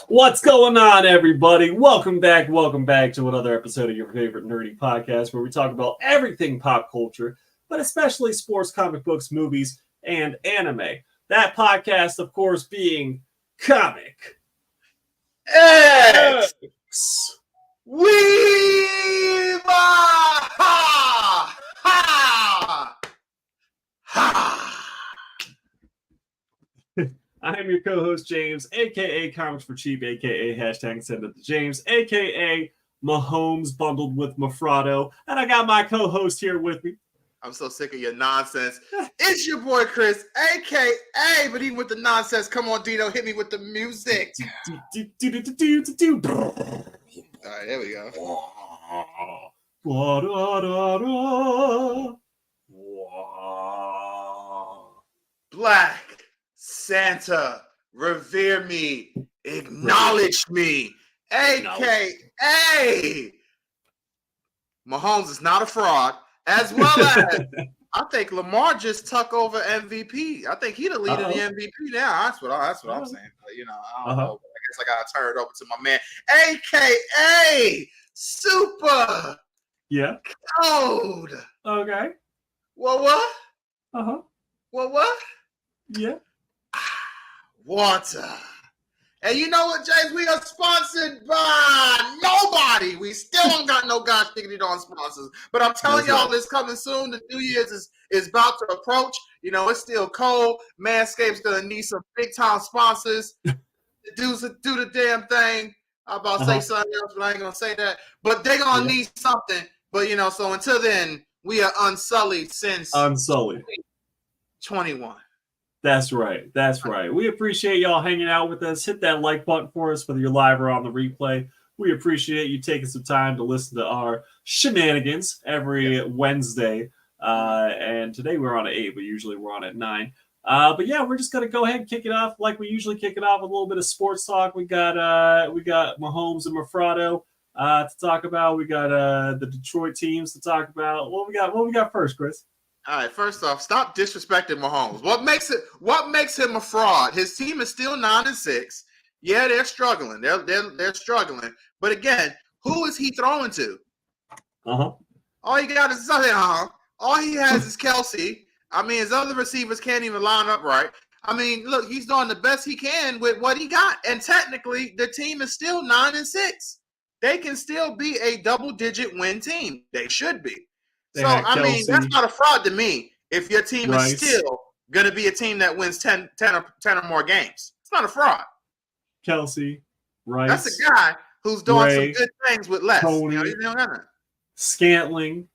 What's going on, everybody? Welcome back to another episode of your favorite nerdy podcast where we talk about everything pop culture, but especially sports, comic books, movies, and anime. That podcast, of course, being Comic X. Weeb! Ha! Ha! Ha! I am your co-host, James, aka Comics for Cheap, aka hashtag Send It to James, aka Mahomes bundled with Mafrado, and I got my co-host here with me. I'm so sick of your nonsense. It's your boy Chris, aka, but even with the nonsense, come on, Dino, hit me with the music. All right, there we go. Black Santa, revere me, acknowledge me, aka Mahomes is not a fraud, as well as I think Lamar just took over MVP. I think he's the leader of the MVP now. That's what I'm saying. But, I don't know. I guess I gotta turn it over to my man, aka Super. Yeah. Cold. Okay. What? What? Yeah. Water. And you know what, James? We are sponsored by nobody. We still don't got no gosh diggity darn sponsors. But I'm telling y'all, it's coming soon. The New Year's is about to approach. It's still cold. Manscaped's gonna need some big time sponsors to do the damn thing. I'm about to say something else, but I ain't gonna say that. But they're gonna need something. But so until then, we are unsullied since 2021. That's right. We appreciate y'all hanging out with us. Hit that like button for us, whether you're live or on the replay. We appreciate you taking some time to listen to our shenanigans every Wednesday. And today we're on at 8, but usually we're on at 9. But yeah, we're just gonna go ahead and kick it off like we usually kick it off with a little bit of sports talk. We got Mahomes and Mafrado to talk about. We got the Detroit teams to talk about. What we got first, Chris? All right, first off, stop disrespecting Mahomes. What makes him a fraud? His team is still 9-6. Yeah, they're struggling. They're struggling. But again, who is he throwing to? All he got is something. All he has is Kelsey. I mean, his other receivers can't even line up right. I mean, look, he's doing the best he can with what he got. And technically, the team is still 9-6. They can still be a double-digit win team. They should be. So, I mean, that's not a fraud to me if your team is still going to be a team that wins 10 or more games. It's not a fraud. Kelsey, Rice. That's a guy who's doing some good things with less. Tony, Scantling.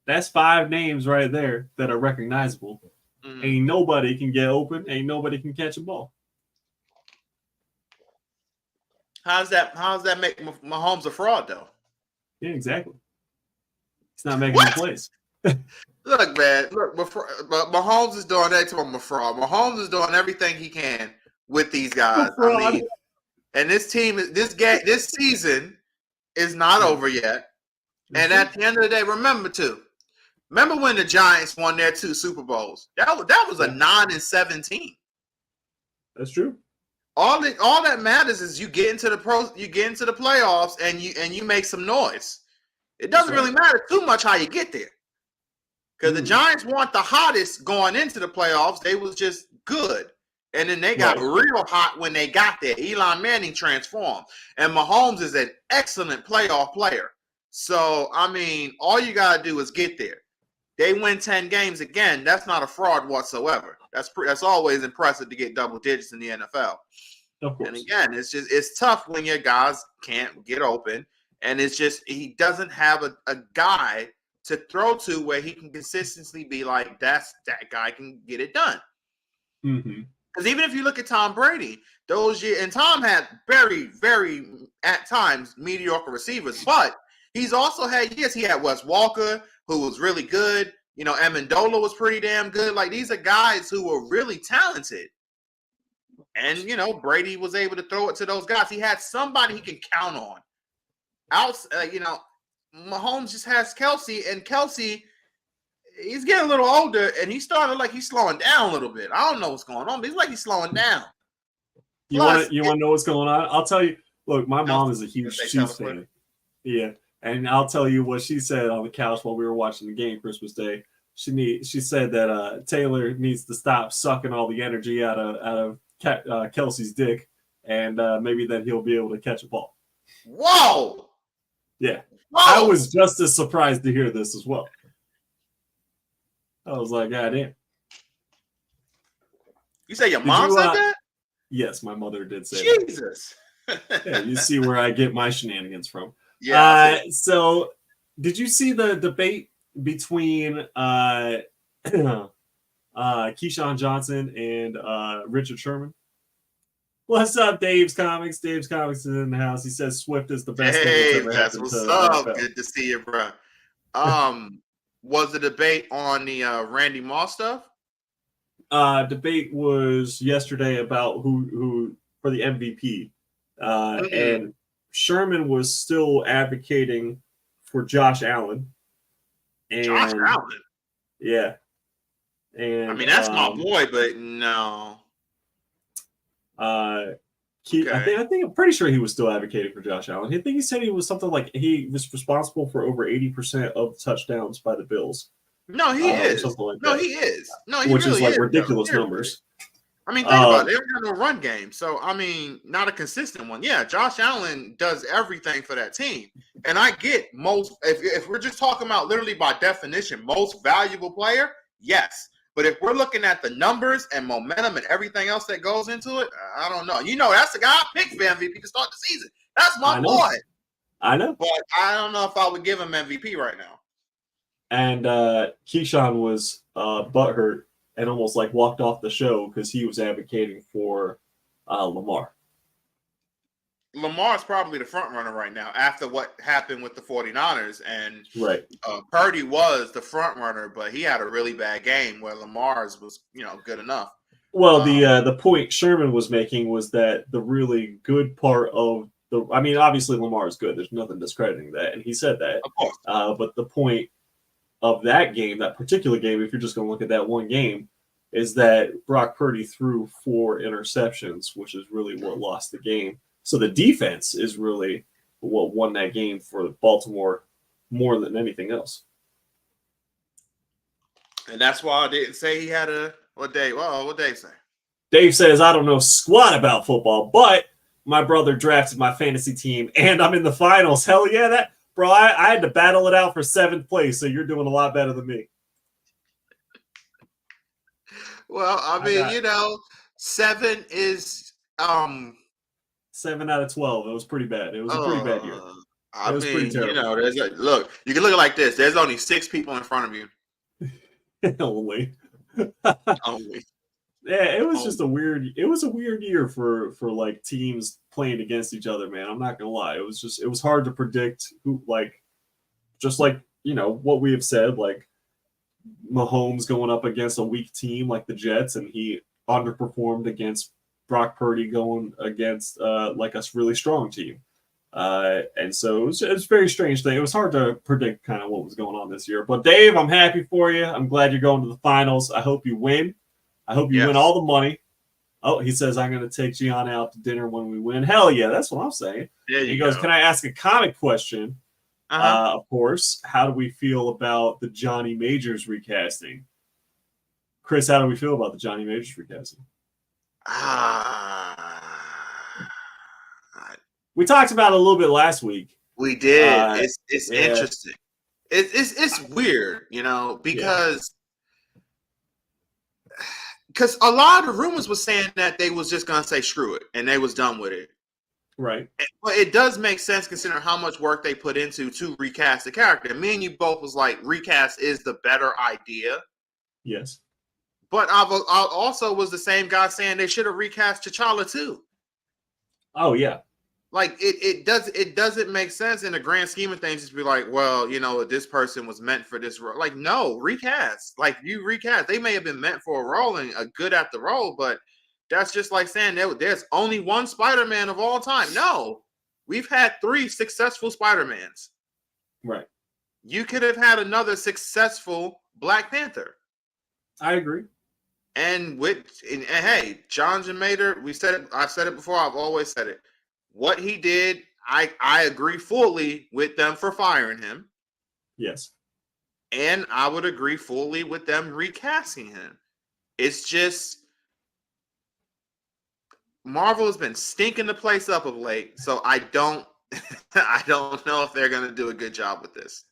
That's 5 names right there that are recognizable. Ain't nobody can get open. Ain't nobody can catch a ball. How's that make Mahomes a fraud, though? Yeah, exactly. It's not making the plays. Look, man. Look, Mahomes is doing that to him a fraud. Mahomes is doing everything he can with these guys. I mean, and this team, this season is not over yet. And at the end of the day, remember when the Giants won their 2 Super Bowls? That was a 9-7 team. That's true. All that matters is you get into the playoffs and you make some noise. It doesn't really matter too much how you get there. Because the Giants weren't the hottest going into the playoffs. They was just good. And then they got real hot when they got there. Eli Manning transformed. And Mahomes is an excellent playoff player. So, I mean, all you got to do is get there. They win 10 games again. That's not a fraud whatsoever. That's always impressive to get double digits in the NFL. And again, it's tough when your guys can't get open. And it's just he doesn't have a guy to throw to where he can consistently be like, that guy can get it done. Because even if you look at Tom Brady, those years, and Tom had very, very, at times, mediocre receivers, but he's also had years. He had Wes Walker, who was really good. Amendola was pretty damn good. Like, these are guys who were really talented. And, Brady was able to throw it to those guys. He had somebody he can count on. Mahomes just has Kelsey, and Kelsey, he's getting a little older, and he started like he's slowing down a little bit. I don't know what's going on, but he's like he's slowing down. You want to know what's going on? I'll tell you. Look, my mom is a huge Chiefs fan. Yeah, and I'll tell you what she said on the couch while we were watching the game Christmas Day. She said that Taylor needs to stop sucking all the energy out of Kelsey's dick, and maybe then he'll be able to catch a ball. Whoa! Yeah, Whoa! I was just as surprised to hear this as well. I was like, God damn. You say your mom said that? Yes, my mother did say that. Jesus. Yeah, you see where I get my shenanigans from. Yeah. So, did you see the debate between Keyshawn Johnson and Richard Sherman? What's up, Dave's Comics? Dave's Comics is in the house. He says Swift is the best thing that's ever happened to NFL. Good to see you, bro. Was the debate on the Randy Moss stuff? Debate was yesterday about who for the MVP, and Sherman was still advocating for Josh Allen. And, Josh Allen, yeah, and I mean that's my boy, but no. I think I'm pretty sure he was still advocating for Josh Allen. I think he said he was something like he was responsible for over 80% of touchdowns by the Bills. No, he is. Like no, he is. No, he which really is like is, ridiculous numbers. I mean, think about it. They don't have no run game, so I mean, not a consistent one. Yeah, Josh Allen does everything for that team, and I get most. If we're just talking about literally by definition, most valuable player, yes. But if we're looking at the numbers and momentum and everything else that goes into it, I don't know. You know, that's the guy I picked for MVP to start the season. That's my boy. I know. But I don't know if I would give him MVP right now. And Keyshawn was butthurt and almost like walked off the show because he was advocating for Lamar. Lamar's probably the front runner right now after what happened with the 49ers. And right. Purdy was the front runner, but he had a really bad game where Lamar's was, good enough. Well, the point Sherman was making was that the really good part of obviously Lamar is good. There's nothing discrediting that. And he said that. Of course. But the point of that game, that particular game, if you're just going to look at that one game, is that Brock Purdy threw 4 interceptions, which is really what lost the game. So the defense is really what won that game for Baltimore more than anything else. And that's why I didn't say he had what Dave say? Dave says, I don't know squat about football, but my brother drafted my fantasy team and I'm in the finals. Hell yeah, bro, I had to battle it out for 7th place, so you're doing a lot better than me. Well, I mean, 7 is 7 out of 12. It was pretty bad. It was a pretty bad year. It was pretty terrible. Look, you can look at it like this. There's only 6 people in front of you. Only. Only. Yeah, it was just a weird year for like teams playing against each other, man. I'm not gonna lie. It was hard to predict who, just like what we have said, like Mahomes going up against a weak team like the Jets, and he underperformed against Brock Purdy going against like a really strong team. And so it was very strange thing. It was hard to predict kind of what was going on this year. But Dave, I'm happy for you. I'm glad you're going to the finals. I hope you win. I hope you win all the money. Oh, he says, I'm going to take Gianna out to dinner when we win. Hell yeah, that's what I'm saying. He goes, can I ask a comic question? Of course. How do we feel about the Johnny Majors recasting? Chris, how do we feel about the Johnny Majors recasting? We talked about it a little bit last week. We did. It's interesting. It's weird, because a lot of the rumors was saying that they was just gonna say screw it and they was done with it. Right. But it does make sense considering how much work they put into to recast the character. Me and you both was like, recast is the better idea. Yes. But I also was the same guy saying they should have recast T'Challa too. Oh yeah. Like it doesn't make sense in the grand scheme of things. Just be like, well, this person was meant for this role. Like, no, recast. Like you recast. They may have been meant for a role and a good at the role, but that's just like saying there's only one Spider-Man of all time. No, we've had 3 successful Spider-Mans. Right. You could have had another successful Black Panther. I agree. And hey, John Mater, I've said it before, I've always said it. What he did, I agree fully with them for firing him. Yes. And I would agree fully with them recasting him. It's just Marvel has been stinking the place up of late, so I don't I don't know if they're gonna do a good job with this.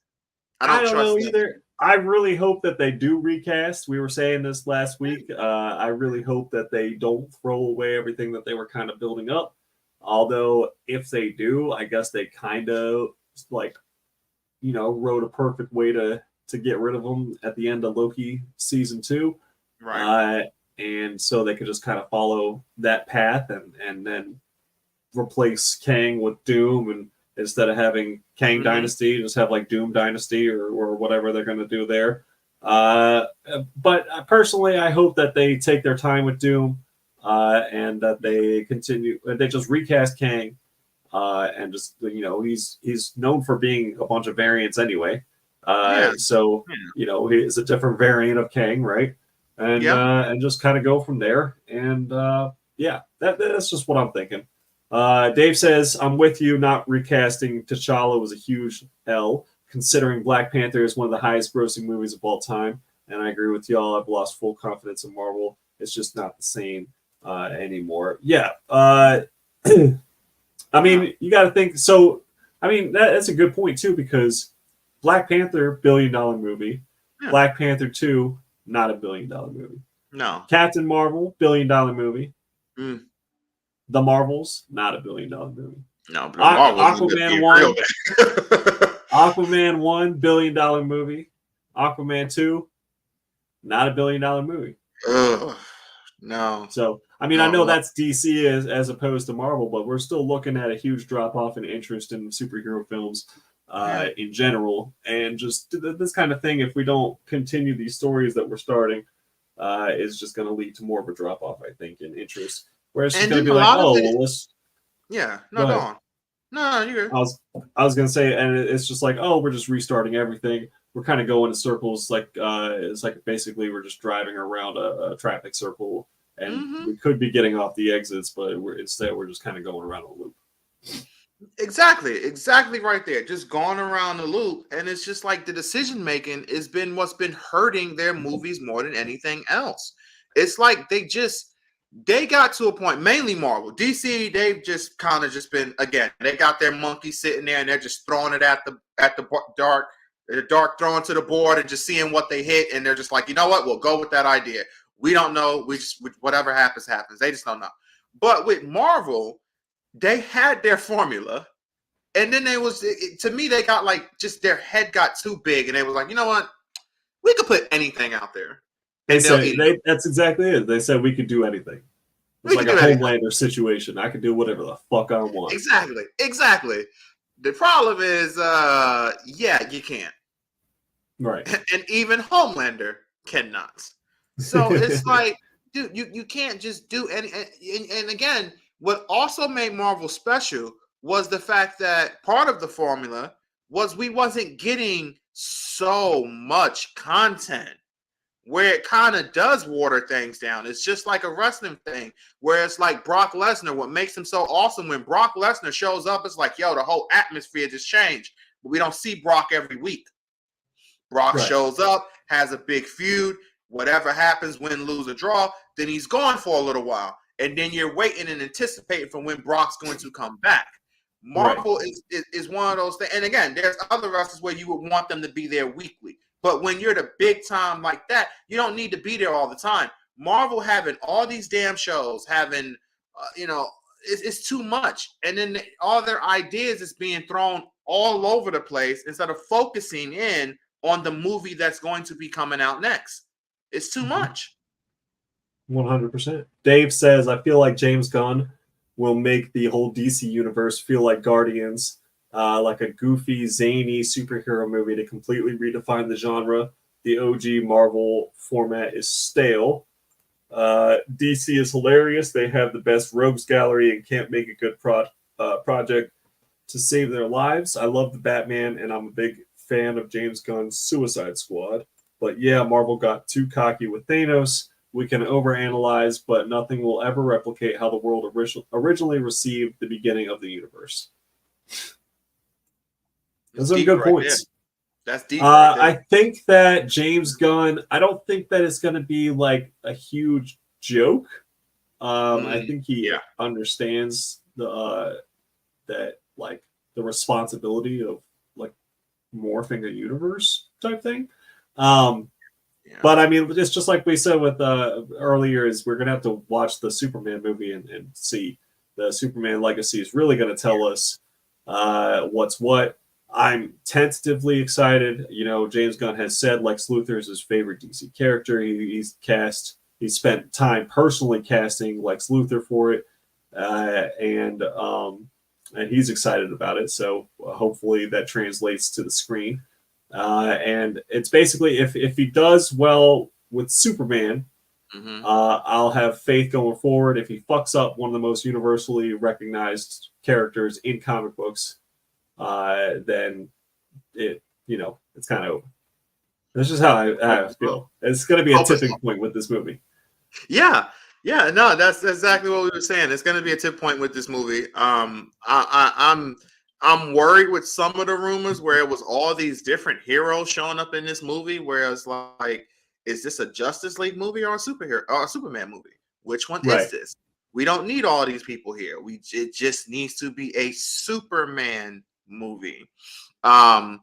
I don't trust know them. either. I really hope that they do recast. We were saying this last week. I really hope that they don't throw away everything that they were kind of building up. Although, if they do, I guess they kind of wrote a perfect way to get rid of them at the end of Loki season 2. Right. And so they could just kind of follow that path and then replace Kang with Doom, and instead of having Kang Dynasty, just have like Doom Dynasty or whatever they're going to do there. But personally, I hope that they take their time with Doom and that they continue. They just recast Kang and just he's known for being a bunch of variants anyway. So he is a different variant of Kang, right? And just kind of go from there. And that's just what I'm thinking. Dave says, I'm with you. Not recasting T'Challa was a huge L, considering Black Panther is one of the highest grossing movies of all time. And I agree with y'all. I've lost full confidence in Marvel. It's just not the same anymore. Yeah. I mean, you got to think. So, I mean, that's a good point, too, because Black Panther, $1 billion movie. Yeah. Black Panther 2, not $1 billion movie. No. Captain Marvel, $1 billion movie. Mm. The Marvels, not $1 billion movie. No, Aquaman 1. Aquaman 1, $1 billion movie. Aquaman 2, not $1 billion movie. No. So, I mean, I know that's DC as opposed to Marvel, but we're still looking at a huge drop off in interest in superhero films in general. And just this kind of thing, if we don't continue these stories that we're starting, is just going to lead to more of a drop off, I think, in interest. Where it's just going to be like, let's. Yeah, no, go on. No, you're good. I was going to say, and it's just like, we're just restarting everything. We're kind of going in circles, like it's like basically we're just driving around a traffic circle, and we could be getting off the exits, but instead we're just kind of going around a loop. Exactly right there. Just going around the loop, and it's just like the decision making has been what's been hurting their movies more than anything else. It's like they got to a point, mainly Marvel. DC, they've just kind of just been, again, they got their monkey sitting there and they're just throwing it at the dark throwing to the board and just seeing what they hit, and they're just like, you know what, we'll go with that idea. We don't know. Whatever happens. They just don't know. But with Marvel, they had their formula, and then to me, they got just their head got too big, and they was like, you know what, we could put anything out there. That's exactly it. They said we could do anything. It's like a Homelander situation. I can do whatever the fuck I want. Exactly. The problem is, you can't. Right. And even Homelander cannot. So it's like, dude, you can't just do any. And again, what also made Marvel special was the fact that part of the formula was we wasn't getting so much content, where it kind of does water things down. It's just like a wrestling thing, where it's like Brock Lesnar. What makes him so awesome, when Brock Lesnar shows up, it's like, yo, the whole atmosphere just changed. But we don't see Brock every week. Brock shows up, has a big feud. Whatever happens, win, lose, or draw, then he's gone for a little while. And then you're waiting and anticipating for when Brock's going to come back. Marvel is one of those things. And again, there's other wrestlers where you would want them to be there weekly. But when you're the big time like that, you don't need to be there all the time. Marvel having all these damn shows, having, it's too much. And then all their ideas is being thrown all over the place instead of focusing in on the movie that's going to be coming out next. It's too much. 100%. Dave says, I feel like James Gunn will make the whole DC universe feel like Guardians. Like a goofy, zany superhero movie to completely redefine the genre. The OG Marvel format is stale. DC is hilarious. They have the best rogues gallery and can't make a good project to save their lives. I love the Batman, and I'm a big fan of James Gunn's Suicide Squad. But yeah, Marvel got too cocky with Thanos. We can overanalyze, but nothing will ever replicate how the world originally received the beginning of the universe. Those are good points. That's deep right there. I think that James Gunn, I don't think that it's going to be like a huge joke. I think he understands that like the responsibility of like morphing a universe type thing. But I mean, it's just like we said with earlier, is we're gonna have to watch the Superman movie and see. The Superman Legacy is really gonna tell us what's what. I'm tentatively excited. You know, James Gunn has said Lex Luthor is his favorite DC character. He's spent time personally casting Lex Luthor for it, and he's excited about it. So hopefully that translates to the screen. And it's basically if he does well with Superman, I'll have faith going forward. If he fucks up one of the most universally recognized characters in comic books, then it's kind of over. That's just how I feel. It's going to be a tipping point with this movie. Yeah, no, that's exactly what we were saying. It's going to be a tip point with this movie. I'm worried with some of the rumors where it was all these different heroes showing up in this movie, whereas like, is this a Justice League movie or a Superman movie? Which one is this? We don't need all these people here. It just needs to be a Superman movie. I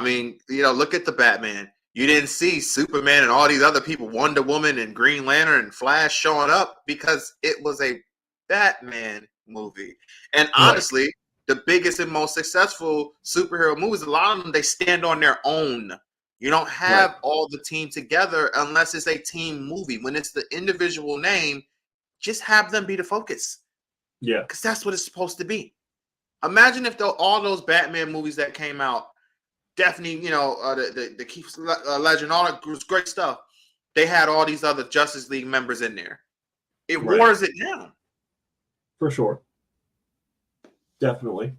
mean, look at the Batman. You didn't see Superman and all these other people, Wonder Woman and Green Lantern and Flash showing up because it was a Batman movie. And honestly, the biggest and most successful superhero movies, a lot of them, they stand on their own. You don't have all the team together unless it's a team movie. When it's the individual name, just have them be the focus. Yeah. Because that's what it's supposed to be. Imagine if all those Batman movies that came out, definitely, the Keith Legend, all that was great stuff. They had all these other Justice League members in there. It waters it down. For sure. Definitely.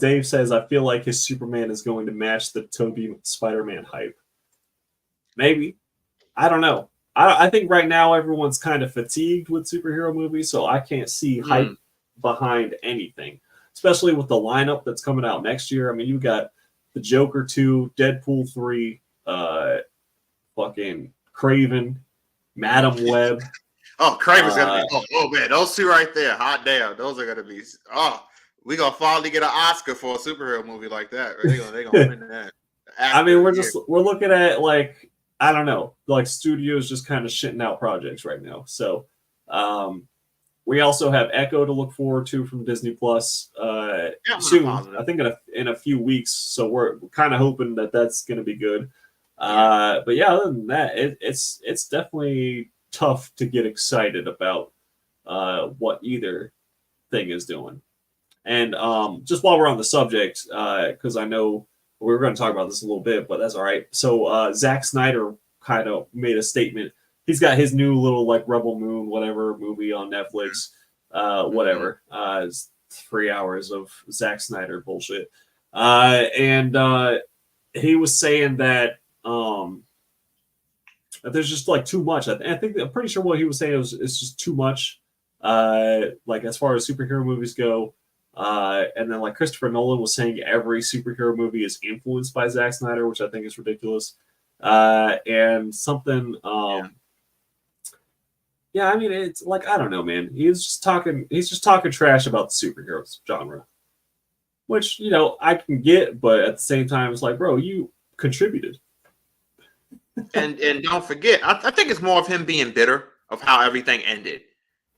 Dave says, I feel like his Superman is going to match the Tobey Spider-Man hype. Maybe. I don't know. I think right now everyone's kind of fatigued with superhero movies, so I can't see hype behind anything, especially with the lineup that's coming out next year. I mean, you got the Joker 2, Deadpool 3, fucking Craven, Madam Web. Oh, Craven's gonna be. Oh man, those two right there, hot damn. Those are gonna be. We gonna finally get an Oscar for a superhero movie like that. Right? They gonna win that. I mean, we're looking at like, I don't know, like studios just kind of shitting out projects right now. So we also have Echo to look forward to from Disney Plus soon. I think in a few weeks. So we're kind of hoping that that's going to be good. But yeah, other than that, it's definitely tough to get excited about what either thing is doing. And just while we're on the subject, because I know we were going to talk about this a little bit, but that's all right. So Zack Snyder kind of made a statement. He's got his new little like Rebel Moon, whatever movie on Netflix, whatever. It's 3 hours of Zack Snyder bullshit. And he was saying that there's just like too much. I'm pretty sure what he was saying it's just too much. Like as far as superhero movies go. And then like Christopher Nolan was saying every superhero movie is influenced by Zack Snyder, which I think is ridiculous. And something, yeah, I mean, it's like, I don't know, man. He's just talking trash about the superheroes genre, which, I can get, but at the same time, it's like, bro, you contributed. And don't forget, I think it's more of him being bitter of how everything ended.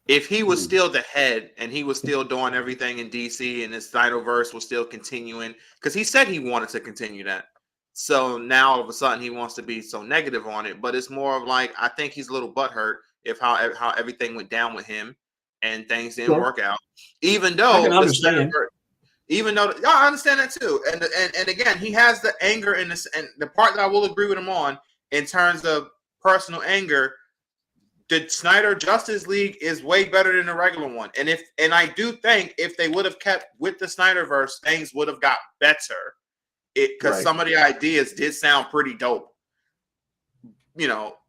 If he was still the head and he was still doing everything in DC and his Snyderverse was still continuing, because he said he wanted to continue that. So now all of a sudden he wants to be so negative on it. But it's more of like, I think he's a little butthurt if how everything went down with him and things didn't work out. Even though I understand that too. And again, he has the anger in this, and the part that I will agree with him on in terms of personal anger. The Snyder Justice League is way better than the regular one. And I do think if they would have kept with the Snyderverse, things would have got better. Because some of the ideas did sound pretty dope.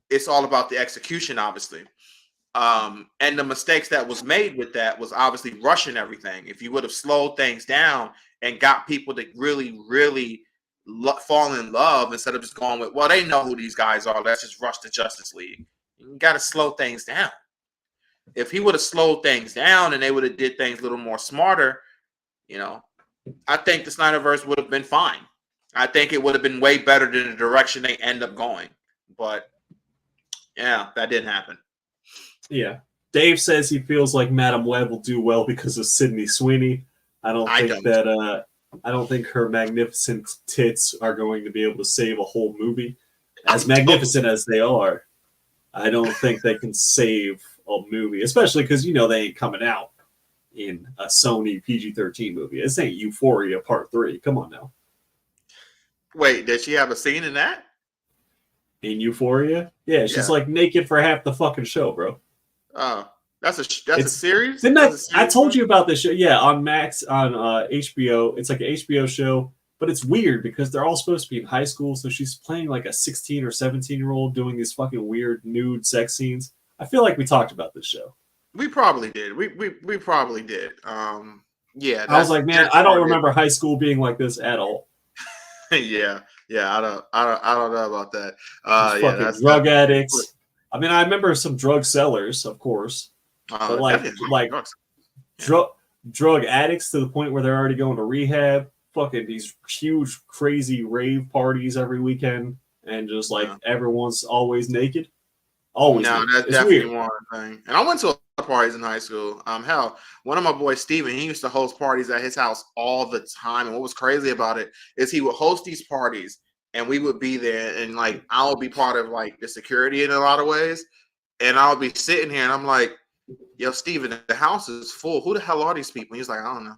it's all about the execution, obviously. And the mistakes that was made with that was obviously rushing everything. If you would have slowed things down and got people to really, really fall in love instead of just going with, well, they know who these guys are, let's just rush the Justice League. You got to slow things down. If he would have slowed things down and they would have did things a little more smarter, you know, I think the Snyderverse would have been fine. I think it would have been way better than the direction they end up going. But yeah, that didn't happen. Yeah. Dave says he feels like Madam Web will do well because of Sydney Sweeney. I don't think her magnificent tits are going to be able to save a whole movie. As magnificent as they are, I don't think they can save a movie, especially because, you know, they ain't coming out in a Sony PG-13 movie. This ain't Euphoria Part 3. Come on now. Wait, did she have a scene in that? In Euphoria? Yeah, she's like naked for half the fucking show, bro. Oh, that's a series? I told you about this show. Yeah, on Max, on HBO. It's like an HBO show, but it's weird because they're all supposed to be in high school. So she's playing like a 16 or 17-year-old doing these fucking weird nude sex scenes. I feel like we talked about this show. We probably did. We probably did. Yeah. I was like, man, I don't remember high school being like this at all. yeah. I don't know about that. Fucking drug addicts. I mean, I remember some drug sellers, of course, but like drug addicts to the point where they're already going to rehab. Fucking these huge, crazy rave parties every weekend, and just like everyone's always naked. Always. No, naked. that's definitely one thing. And I went to a lot of parties in high school. Hell, one of my boys, Steven, he used to host parties at his house all the time. And what was crazy about it is he would host these parties, and we would be there, and like I would be part of like the security in a lot of ways. And I would be sitting here and I'm like, yo, Steven, the house is full. Who the hell are these people? He's like, I don't know.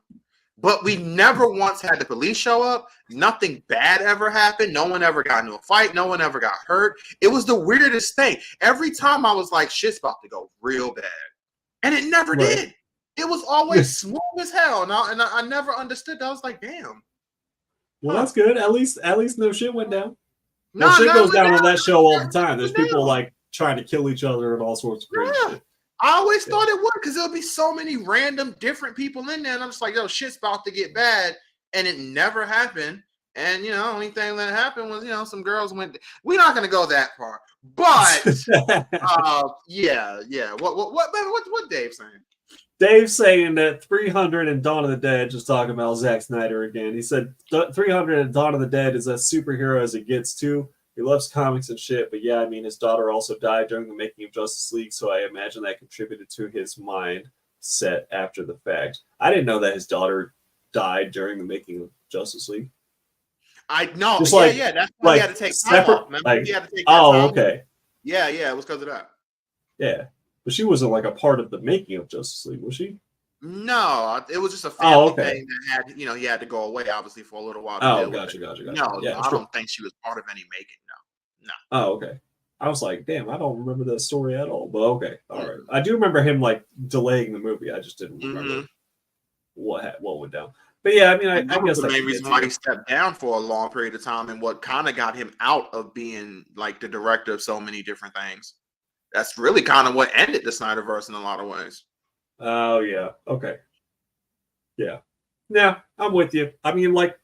But we never once had the police show up. Nothing bad ever happened. No one ever got into a fight. No one ever got hurt. It was the weirdest thing. Every time I was like, shit's about to go real bad. And it never did. It was always smooth as hell. And I never understood that. I was like, damn. Well, that's good. At least no shit went down. No shit goes down on that show all the time. There's people like trying to kill each other and all sorts of crazy shit. I always thought it would, because there'll be so many random different people in there, and I'm just like, yo, shit's about to get bad, and it never happened. And you know, the only thing that happened was, you know, some girls went. We're not gonna go that far, but yeah. What Dave's saying? Dave's saying that 300 and Dawn of the Dead, just talking about Zack Snyder again. He said 300 and Dawn of the Dead is as superhero as it gets too. He loves comics and shit, but yeah, I mean, his daughter also died during the making of Justice League, so I imagine that contributed to his mindset after the fact. I didn't know that his daughter died during the making of Justice League. I know. Just yeah. That's why he had to take time off. Remember? He had to take that time okay. Yeah, it was because of that. Yeah, but she wasn't like a part of the making of Justice League, was she? No, it was just a family thing that had, he had to go away, obviously, for a little while. Gotcha. No, yeah, I don't think she was part of any making. No. Oh, okay. I was like, damn, I don't remember that story at all. But okay, all right. I do remember him like delaying the movie. I just didn't remember what went down. But yeah, I mean, I guess the main reason why he stepped down for a long period of time, and what kind of got him out of being like the director of so many different things. That's really kind of what ended the Snyderverse in a lot of ways. Oh yeah. Okay. Yeah. I'm with you. I mean, like,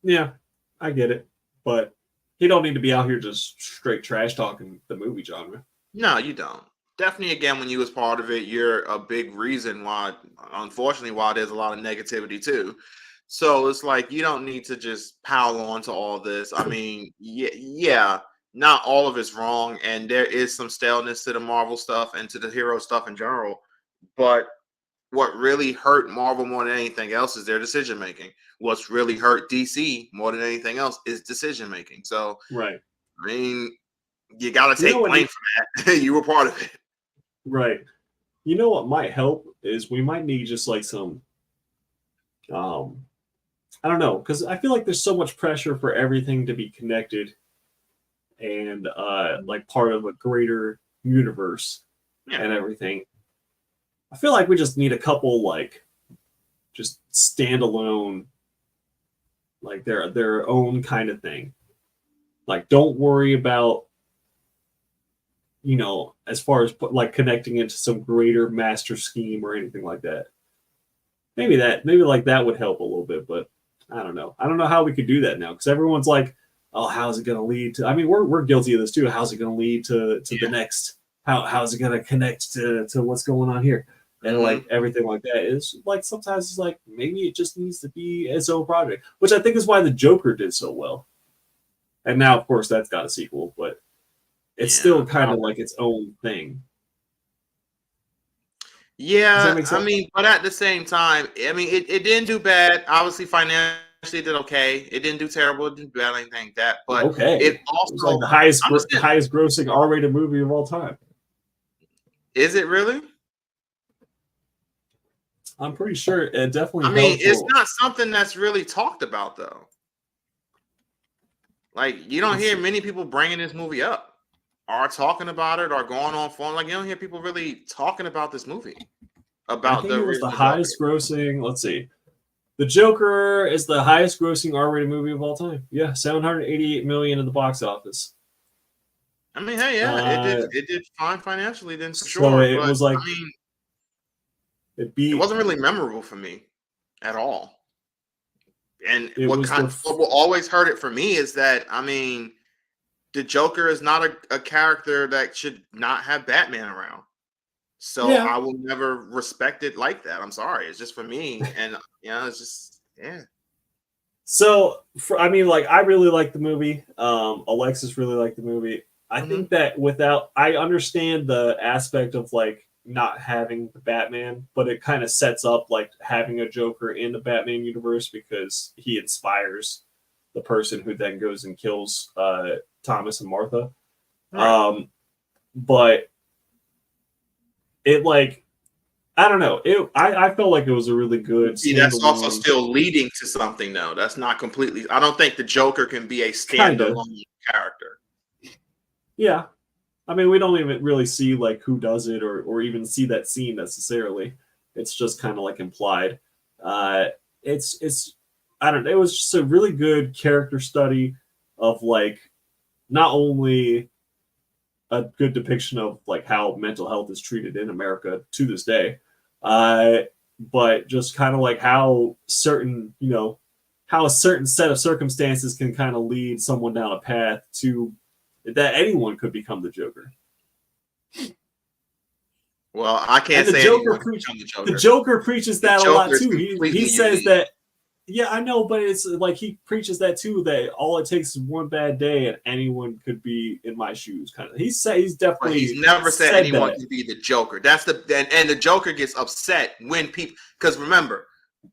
yeah, I get it, but he don't need to be out here just straight trash talking the movie genre. No, you don't. Definitely, again, when you was part of it, you're a big reason why, unfortunately, why there's a lot of negativity too. So it's like you don't need to just pile on to all this. I mean, yeah. Not all of it's wrong, and there is some staleness to the Marvel stuff and to the hero stuff in general. But what really hurt Marvel more than anything else is their decision making. What's really hurt DC more than anything else is decision making. So, right. I mean, you got to take blame for that. You were part of it, right? You know what might help is we might need just like some, I don't know, because I feel like there's so much pressure for everything to be connected and like part of a greater universe and everything. I feel like we just need a couple like just standalone, like their own kind of thing. Like, don't worry about you know, as far as like connecting into some greater master scheme or anything like that. Maybe like that would help a little bit, but I don't know. I don't know how we could do that now because everyone's like, "Oh, how's it going to lead to?" I mean, we're guilty of this too. How's it going to lead to the next? How's it going to connect to what's going on here? And like everything like that is like sometimes it's like maybe it just needs to be its own project, which I think is why the Joker did so well. And now, of course, that's got a sequel, but it's still kind of like its own thing. Yeah, I mean, but at the same time, I mean, it didn't do bad. Obviously, financially, it did okay. It didn't do terrible. It didn't do bad, anything like that. But it also was like the highest grossing R-rated movie of all time. Is it really? I'm pretty sure it definitely. I mean, it's not something that's really talked about though. Like you don't hear many people bringing this movie up, or talking about it, or going on phone. Like you don't hear people really talking about this movie. I think it was the highest grossing. Let's see, The Joker is the highest grossing R-rated movie of all time. Yeah, $788 million in the box office. I mean, hey, yeah, it did fine financially, then for sure. So it was like. I mean, it wasn't really memorable for me at all. And what will always hurt it for me is that, I mean, the Joker is not a character that should not have Batman around. So I will never respect it like that. I'm sorry. It's just for me. And, you know, it's just, So, I mean, like, I really like the movie. Alexis really liked the movie. I think that I understand the aspect of, like, not having the Batman, but it kind of sets up like having a Joker in the Batman universe because he inspires the person who then goes and kills Thomas and Martha. Right. But it like I don't know. I felt like it was a really good. See, that's also still leading to something though. That's not completely. I don't think the Joker can be a standalone character. Yeah. I mean, we don't even really see like who does it or even see that scene necessarily. It's just kind of like implied. It's I don't know. It was just a really good character study of like not only a good depiction of like how mental health is treated in America to this day, but just kind of like how certain how a certain set of circumstances can kind of lead someone down a path to that anyone could become the Joker. Well, I can't say the Joker preaches that a lot too. He says that, yeah, I know, but it's like he preaches that too. That all it takes is one bad day, and anyone could be in my shoes. Kind of. He's definitely. But he's never said anyone can be the Joker. That's and the Joker gets upset when people, because remember,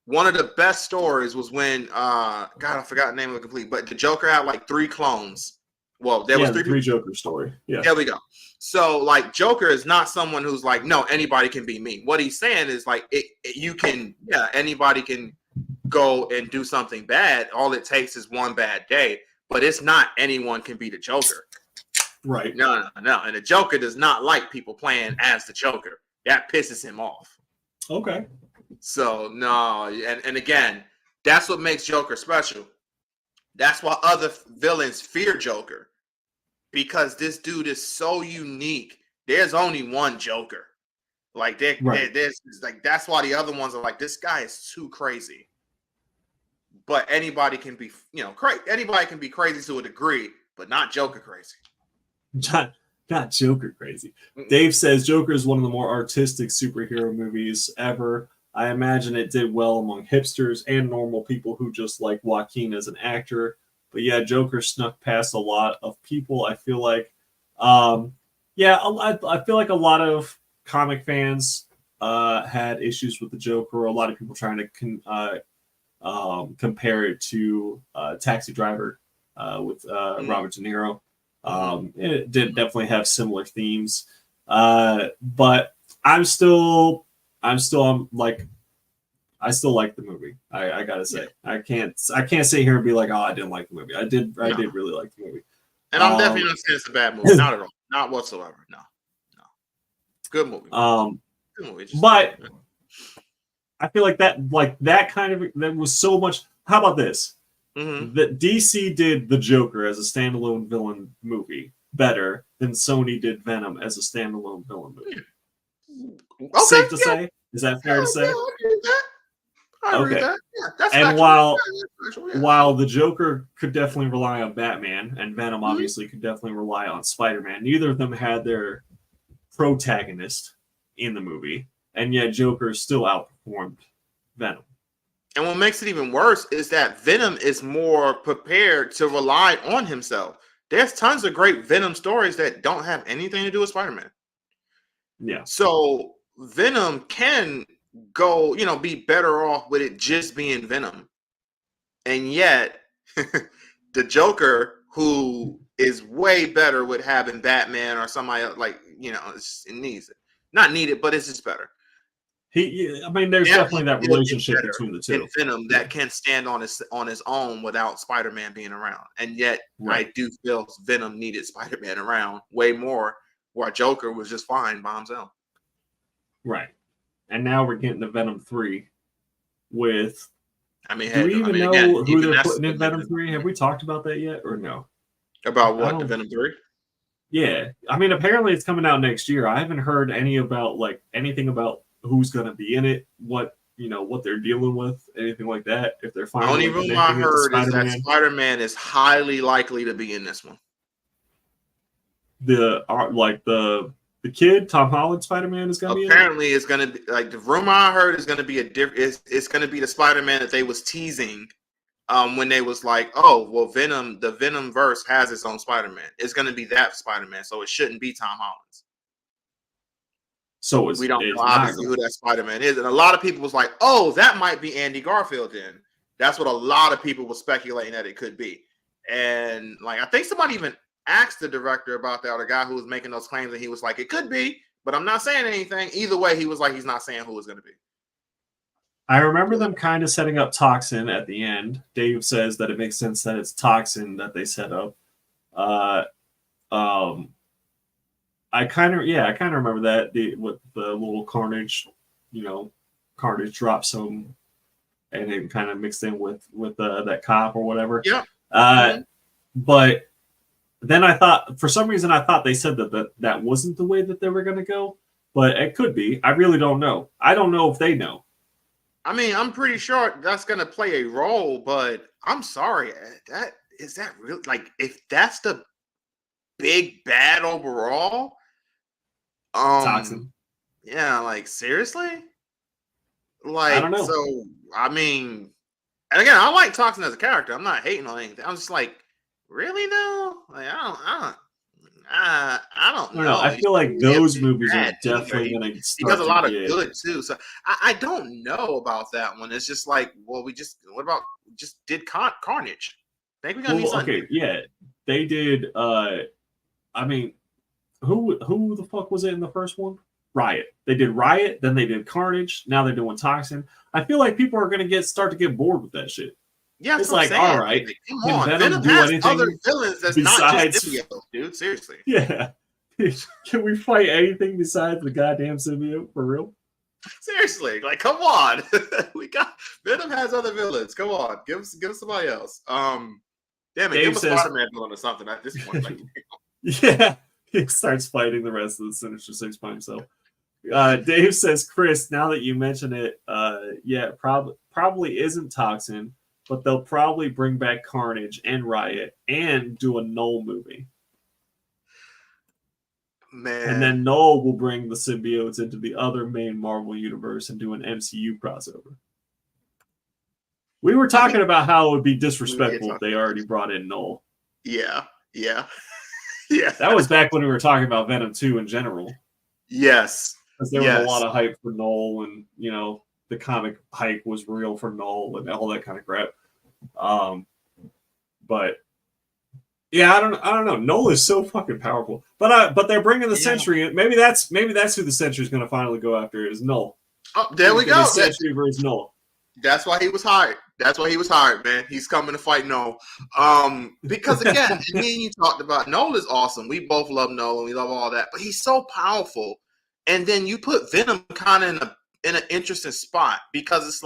one of the best stories was when God, I forgot the name of it completely, but the Joker had like 3 clones. Well, there was three Joker story. Yeah, there we go. So, like, Joker is not someone who's like, no, anybody can be me. What he's saying is like, anybody can go and do something bad. All it takes is one bad day, but it's not anyone can be the Joker. Right? No. And the Joker does not like people playing as the Joker. That pisses him off. Okay. So no, and again, that's what makes Joker special. That's why other villains fear Joker. Because this dude is so unique. There's only one Joker. Like there's like that's why the other ones are like, this guy is too crazy. But anybody can be, crazy. Anybody can be crazy to a degree, but not Joker crazy. Not Joker crazy. Dave says Joker is one of the more artistic superhero movies ever. I imagine it did well among hipsters and normal people who just like Joaquin as an actor. But yeah, Joker snuck past a lot of people. I feel like, I feel like a lot of comic fans had issues with the Joker. A lot of people trying to compare it to Taxi Driver with Robert De Niro. It did definitely have similar themes, but I still like the movie. I gotta say, I can't sit here and be like, oh, I didn't like the movie. I did really like the movie. And I'm definitely not saying it's a bad movie. Not at all. Not whatsoever. No. Good movie. Good movie. But I feel like that kind of that was so much. How about this? That DC did the Joker as a standalone villain movie, better than Sony did Venom as a standalone villain movie. Okay, Safe to say? Is that fair to say? I agree with that. I agree with that. Yeah, that's and factual. while the Joker could definitely rely on Batman, and Venom Mhm. obviously could definitely rely on Spider-Man, neither of them had their protagonist in the movie, and yet Joker still outperformed Venom. And what makes it even worse is that Venom is more prepared to rely on himself. There's tons of great Venom stories that don't have anything to do with Spider-Man. Yeah. So Venom can go, be better off with it just being Venom. And yet, the Joker, who is way better with having Batman or somebody else, it needs it. Not needed, but it's just better. There's definitely that relationship between the two. Venom that can stand on his own without Spider-Man being around. And yet, right. I do feel Venom needed Spider-Man around way more, where Joker was just fine by himself. Right. And now we're getting to Venom 3 with... do we even know who they're putting in Venom 3? Have we talked about that yet or no? About what, the Venom 3? Yeah. Apparently it's coming out next year. I haven't heard anything about who's going to be in it, what they're dealing with, anything like that. If they're the only rumor I heard is that Spider-Man is highly likely to be in this one. The kid, Tom Holland Spider-Man is going to be in it? Apparently it's going to be, the rumor I heard is going to be it's going to be the Spider-Man that they was teasing when they was like, oh, well, the Venom verse has its own Spider-Man. It's going to be that Spider-Man, so it shouldn't be Tom Holland's. So we don't know obviously who that Spider-Man is. And a lot of people was like, oh, that might be Andy Garfield then. That's what a lot of people were speculating that it could be. And I think somebody even asked the director about that, or the guy who was making those claims, and he was like, it could be, but I'm not saying anything. Either way, he was like, he's not saying who it's going to be. I remember them kind of setting up Toxin at the end. Dave says that it makes sense that it's Toxin that they set up. I kind of remember that with the little Carnage, Carnage dropped some, and it kind of mixed in with that cop or whatever. Yeah. But then I thought, for some reason, they said that wasn't the way that they were going to go, but it could be. I really don't know. I don't know if they know. I'm pretty sure that's going to play a role, but I'm sorry. Is that really, if that's the big bad overall? Toxin. Yeah, seriously? I don't know. So, and again, I like Toxin as a character. I'm not hating on anything. I'm just really though? I don't know. I feel like those movies are definitely going to start. He does a lot of good too. So I don't know about that one. It's just what about did Carnage? I think we got something. Okay, yeah, they did. Who the fuck was it in the first one? Riot. They did Riot, then they did Carnage. Now they're doing Toxin. I feel like people are going to start to get bored with that shit. Yeah, it's all right. Come on, Venom has other villains that's not just symbiote, dude. Seriously. Yeah. Can we fight anything besides the goddamn symbiote for real? Seriously, come on. Venom has other villains. Come on, give somebody else. Damn it, give a Spider-Man villain or something at this point. Yeah, he starts fighting the rest of the Sinister Six by himself. Dave says, Chris, now that you mention it, probably isn't Toxin. But they'll probably bring back Carnage and Riot and do a Null movie. Man. And then Null will bring the symbiotes into the other main Marvel universe and do an MCU crossover. We were talking about how it would be disrespectful if they already brought in Null. Yeah. Yeah. That was back when we were talking about Venom 2 in general. Yes. Because there was a lot of hype for Null, and, the comic hype was real for Null and all that kind of crap. But yeah, I don't know. Null is so fucking powerful. But they're bringing the Sentry. Maybe that's who the Sentry is going to finally go after is Null. Oh, there we go. Sentry versus Null. That's why he was hired. Man. He's coming to fight Null. Because again, me and you talked about Null is awesome. We both love Null and we love all that, but he's so powerful. And then you put Venom kind of in an interesting spot, because it's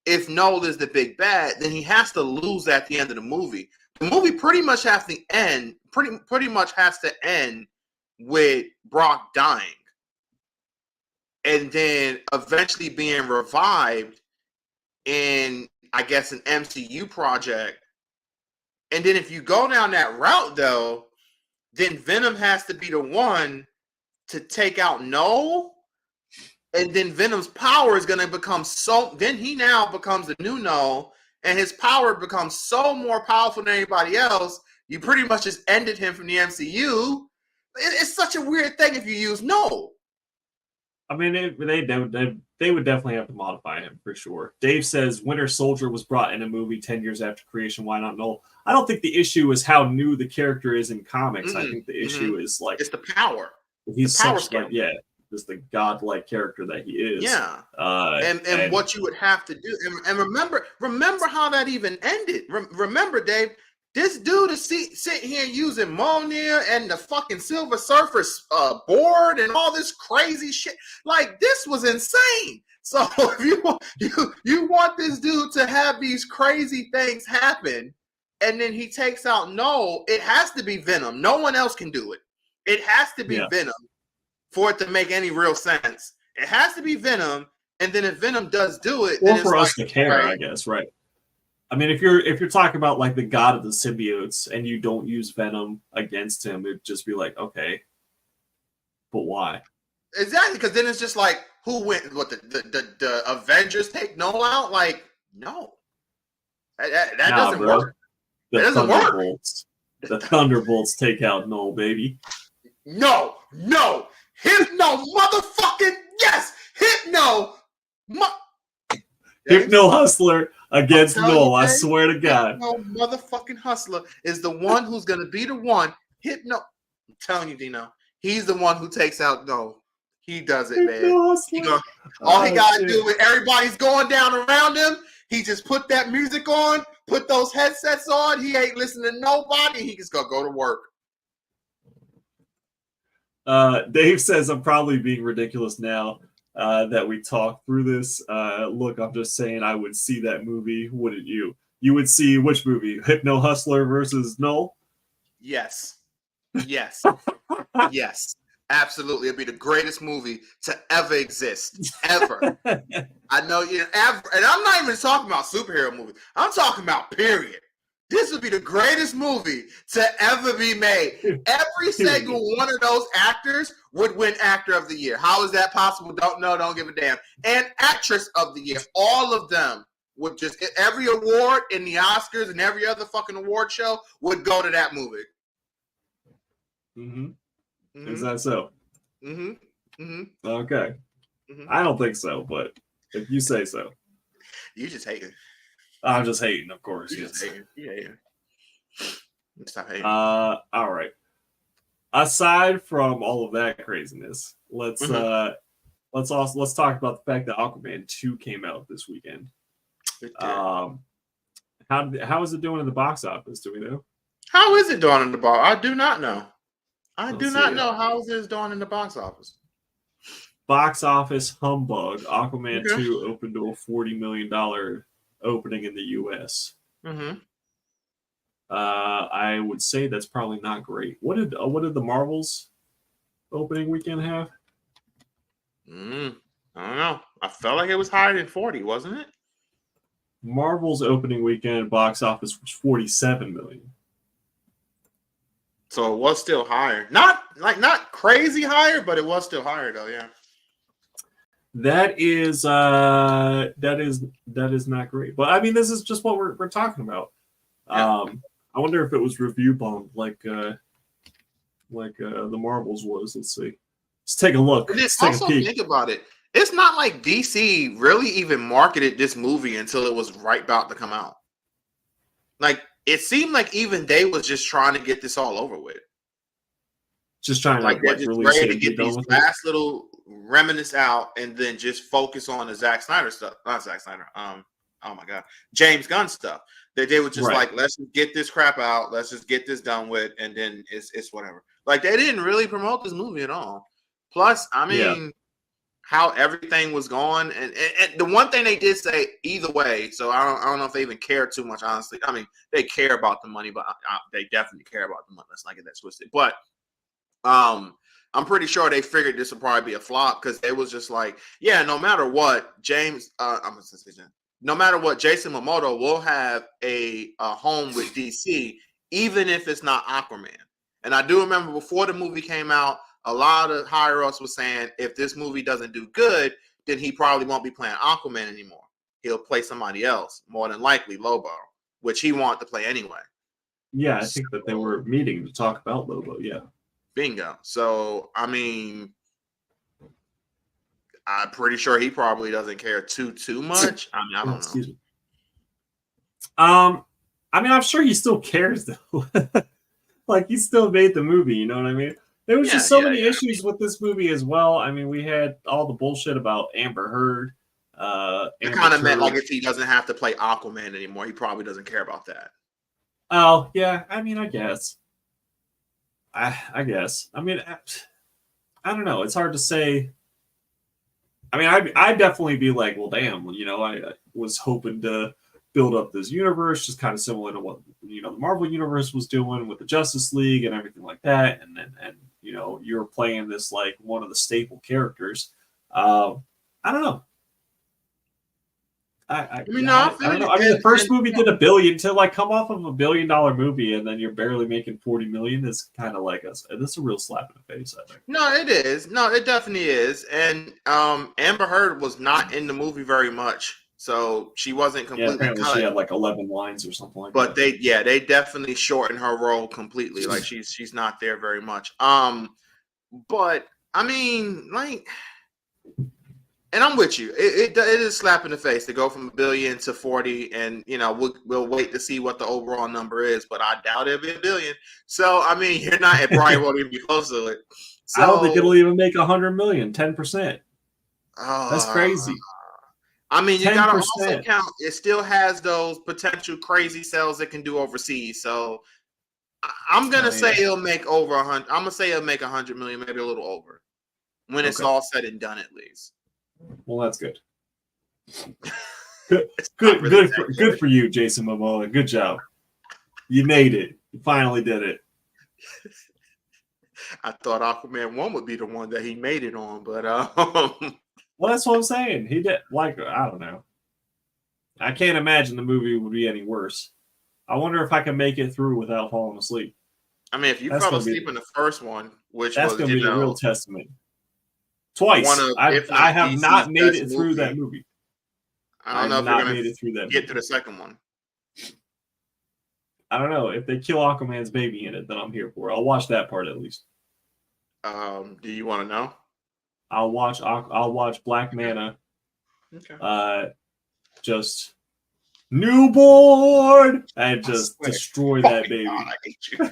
if Null is the big bad, then he has to lose at the end of the movie. The movie pretty much has to end. Pretty much has to end with Brock dying, and then eventually being revived in, I guess, an MCU project. And then if you go down that route, though, then Venom has to be the one to take out Noel. And then Venom's power is going to become so... Then he now becomes the new Noel, and his power becomes so more powerful than anybody else, you pretty much just ended him from the MCU. It's such a weird thing if you use Noel. I mean, they would definitely have to modify him for sure. Dave says Winter Soldier was brought in a movie 10 years after creation. Why not Noel? I don't think the issue is how new the character is in comics. I think the issue is like it's the power. He's such like just the godlike character that he is. Yeah. And what you would have to do, and remember how that even ended. Remember, Dave. This dude is sitting here using Mjolnir and the fucking Silver Surfer board and all this crazy shit. Like, this was insane. So if you want this dude to have these crazy things happen, and then he takes out Noel, it has to be Venom. No one else can do it. It has to be Venom for it to make any real sense. It has to be Venom, and then if Venom does do it, or for us to care, I guess, right? I mean, if you're talking about like the god of the symbiotes and you don't use Venom against him, it'd just be like, okay, but why? Exactly, because then it's just like, who went? What the Avengers take Noel out? Like, no, that doesn't work. The Thunderbolts, the Thunderbolts take out Noel, baby. No, Hypno, motherfucking yes, Hypno. Hypno Hustler against Noel, I swear to God. Hypno motherfucking Hustler is the one who's going to be the one. Hypno, I'm telling you, Dino, he's the one who takes out Noel. He does it, man. All he got to do when everybody's going down around him, he just put that music on, put those headsets on. He ain't listening to nobody. He just going to go to work. Dave says I'm probably being ridiculous now. That we talk through this. Look, I'm just saying I would see that movie, wouldn't you? You would see which movie? Hypno Hustler versus Noel? Yes. Yes. Absolutely. It'd be the greatest movie to ever exist. Ever. I know you ever, and I'm not even talking about superhero movies. I'm talking about period. This would be the greatest movie to ever be made. Every single one of those actors would win Actor of the Year. How is that possible? Don't know. Don't give a damn. And Actress of the Year. All of them would just, every award in the Oscars and every other fucking award show would go to that movie. Is that so? Okay. I don't think so, but if you say so. You just hate it. I'm just hating, of course. Yes. Yeah. Stop hating. All right. Aside from all of that craziness, let's talk about the fact that Aquaman 2 came out this weekend. How is it doing in the box office? Do we know? How is it doing in the box? I do not know. I do not know how is this doing in the box office. Box office humbug. Aquaman 2 opened to a $40 million opening in the U.S. I would say that's probably not great. What did the Marvels opening weekend have? I don't know. I felt like it was higher than 40, wasn't it? Marvel's opening weekend box office was 47 million. So it was still higher. Not crazy higher, but it was still higher though, yeah. That is not great. But I mean, this is just what we're talking about. Yeah. I wonder if it was review bombed like the Marvels was. Let's see. Let's take a look. Let's take a peek. Think about it. It's not like DC really even marketed this movie until it was right about to come out. Like, it seemed like even they was just trying to get this all over with. Just trying to release ready to get these last little reminisce out and then just focus on the Zack Snyder stuff. Not Zack Snyder. Oh my God. James Gunn stuff. That they were just like, let's just get this crap out. Let's just get this done with. And then it's whatever. Like, they didn't really promote this movie at all. Plus, I mean, how everything was going, and the one thing they did say either way. So I don't know if they even care too much. Honestly, I mean they care about the money, but they definitely care about the money. Let's not get that twisted. But I'm pretty sure they figured this would probably be a flop because it was just like, yeah, no matter what, no matter what, Jason Momoa will have a home with DC, even if it's not Aquaman. And I do remember before the movie came out, a lot of higher ups were saying if this movie doesn't do good, then he probably won't be playing Aquaman anymore. He'll play somebody else, more than likely Lobo, which he wanted to play anyway. Yeah, I think that they were meeting to talk about Lobo. Yeah. Bingo. So, I mean, I'm pretty sure he probably doesn't care too much. I mean, I don't know. Excuse me. I mean, I'm sure he still cares though. Like he still made the movie, you know what I mean? There was just so many issues with this movie as well. I mean, we had all the bullshit about Amber Heard. It kind of meant like if he doesn't have to play Aquaman anymore, he probably doesn't care about that. Oh, yeah. I mean, I guess. I guess. I mean, I don't know. It's hard to say. I mean, I'd definitely be like, well, damn, you know, I was hoping to build up this universe, just kind of similar to what, you know, the Marvel universe was doing with the Justice League and everything like that. And you know, you're playing this like one of the staple characters. I don't know. I don't know. I mean, the first movie did $1 billion. To like come off of $1 billion movie and then you're barely making 40 million is kind of like this is a real slap in the face, I think. No, it is. No, it definitely is. And Amber Heard was not in the movie very much, so she wasn't completely apparently cut. She had like 11 lines or something like that. But they definitely shortened her role completely. Like she's not there very much. But I mean, like. And I'm with you. It is a slap in the face to go from $1 billion to 40, and you know we'll wait to see what the overall number is. But I doubt it'll be $1 billion. So I mean, you're not. It probably won't even be close to it. So, I don't think it'll even make 100 million. 10%. That's crazy. I mean, you gotta also count. It still has those potential crazy sales it can do overseas. So I'm gonna say it'll make over 100. I'm gonna say it'll make 100 million, maybe a little over, when it's all said and done, at least. Well, that's good. Good for you, Jason Momoa. Good job. You made it. You finally did it. I thought Aquaman 1 would be the one that he made it on, but well, that's what I'm saying. He did. Like, I don't know. I can't imagine the movie would be any worse. I wonder if I can make it through without falling asleep. I mean, if you fell asleep in the first one, which that's going to be a real testament. Twice. I have not made it through that movie. I don't know if you're going to get to the second one. I don't know. If they kill Aquaman's baby in it, then I'm here for it. I'll watch that part at least. Do you want to know? I'll watch Black Manta. Okay. Just newborn and just destroy that baby. God, I hate you.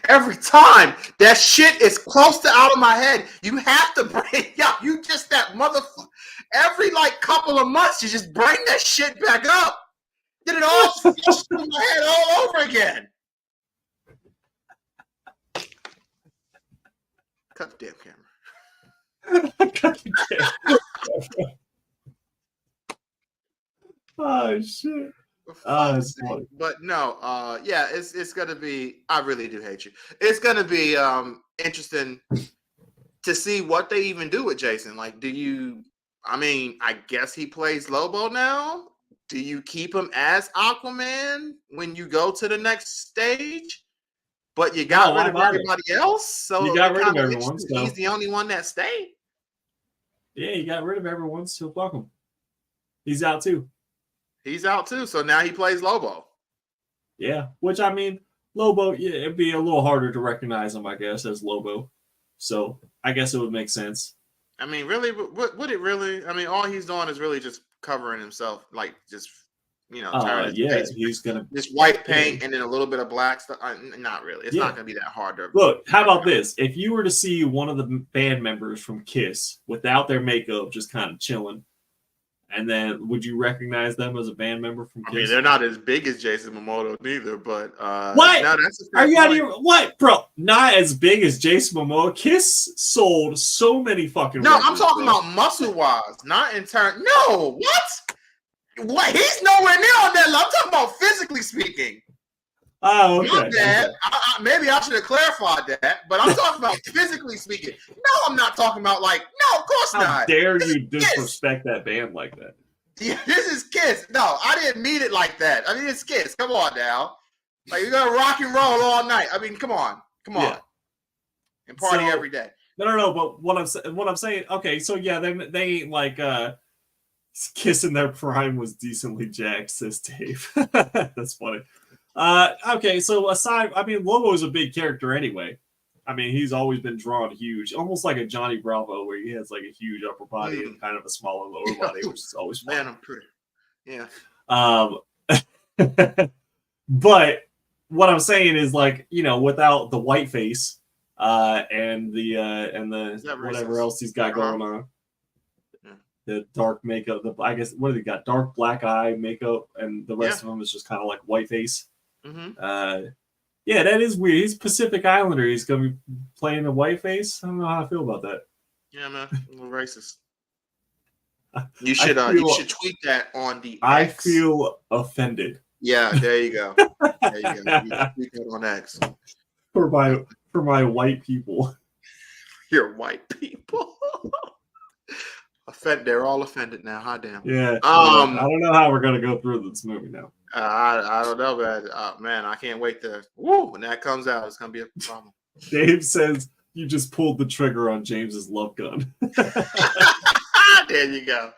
Every time that shit is close to out of my head, you have to bring you just that motherfucker. Every like couple of months, you just bring that shit back up. Then it all flushes through my head all over again. Cut the damn camera. Cut the camera. Oh shit. But no, yeah, it's gonna be. I really do hate you. It's gonna be interesting to see what they even do with Jason. Like, do you? I mean, I guess he plays Lobo now. Do you keep him as Aquaman when you go to the next stage? But you got rid of everybody else, so you got rid of everyone. So. He's the only one that stayed. Yeah, you got rid of everyone. So welcome. He's out too. He's out too, so now he plays Lobo. Yeah, which I mean, Lobo, yeah, it'd be a little harder to recognize him, I guess, as Lobo. So I guess it would make sense. I mean, really, would it really? I mean, all he's doing is really just covering himself, like just he's gonna just white paint and then a little bit of black stuff. Not really. It's not gonna be that hard to look. How about this? If you were to see one of the band members from Kiss without their makeup, just kind of chilling. And then, would you recognize them as a band member from Kiss? I mean, they're not as big as Jason Momoa neither, but what? No, that's a Are fair you point. out of your what, bro? Not as big as Jason Momoa. Kiss sold so many fucking. No, records, I'm talking bro. about muscle wise, not in turn. No, what? He's nowhere near on that level. I'm talking about physically speaking. Oh, okay. My bad. Maybe I should have clarified that, but I'm talking about physically speaking. No, I'm not talking about like. No, of course How not. dare you disrespect that band like that? Yeah, this is Kiss. No, I didn't mean it like that. I mean, it's Kiss. Come on now. Like, you're going to rock and roll all night. I mean, come on. Yeah. And party every day. No. But what I'm saying, okay, so yeah, they ain't like Kiss in their prime was decently jacked, says Dave. That's funny. Okay, so aside, I mean, Lobo's a big character anyway. I mean, he's always been drawn huge, almost like a Johnny Bravo, where he has like a huge upper body and kind of a smaller lower body, which is always fun. Man, I'm pretty. Yeah. But what I'm saying is, like, you know, without the white face and the whatever else he's got going on, the dark makeup, I guess, what do they got? Dark black eye makeup, and the rest of them is just kind of like white face. Yeah, that is weird. He's Pacific Islander. He's gonna be playing a white face. I don't know how I feel about that. Yeah, man, a little racist. You should tweet that on the X. I feel offended. Yeah, there you go. There you go. You tweet that on X. For my white people. Your white people. They're all offended now. Hot damn. Yeah. I don't know how we're gonna go through this movie now. I don't know, but man, I can't wait to. Woo! When that comes out, it's gonna be a problem. Dave says you just pulled the trigger on James's love gun. There you go.